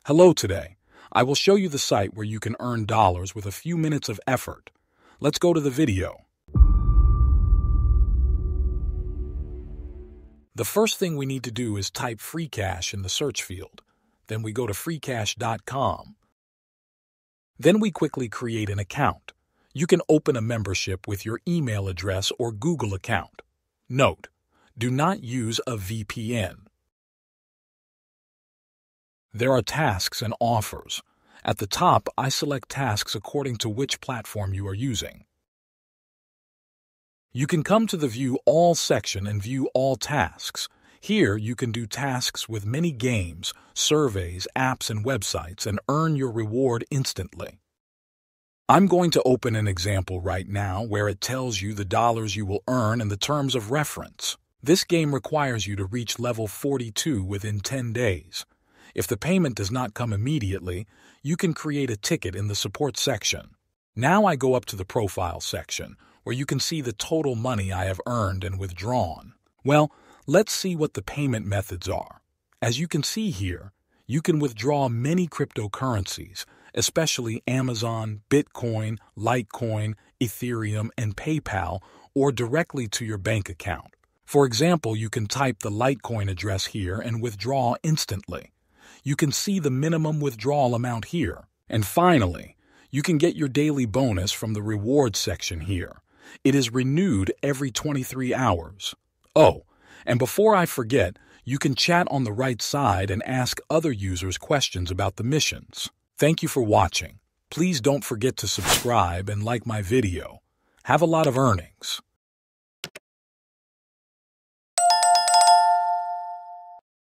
Hello today. I will show you the site where you can earn dollars with a few minutes of effort. Let's go to the video. The first thing we need to do is type FreeCash in the search field. Then we go to freecash.com. Then we quickly create an account. You can open a membership with your email address or Google account. Note: do not use a VPN. There are tasks and offers. At the top, I select tasks according to which platform you are using. You can come to the View All section and view all tasks. Here, you can do tasks with many games, surveys, apps, and websites and earn your reward instantly. I'm going to open an example right now where it tells you the dollars you will earn and the terms of reference. This game requires you to reach level 42 within 10 days. If the payment does not come immediately, you can create a ticket in the support section. Now I go up to the profile section, where you can see the total money I have earned and withdrawn. Well, let's see what the payment methods are. As you can see here, you can withdraw many cryptocurrencies, especially Amazon, Bitcoin, Litecoin, Ethereum, and PayPal, or directly to your bank account. For example, you can type the Litecoin address here and withdraw instantly. You can see the minimum withdrawal amount here. And finally, you can get your daily bonus from the rewards section here. It is renewed every 23 hours. Oh, and before I forget, you can chat on the right side and ask other users questions about the missions. Thank you for watching. Please don't forget to subscribe and like my video. Have a lot of earnings.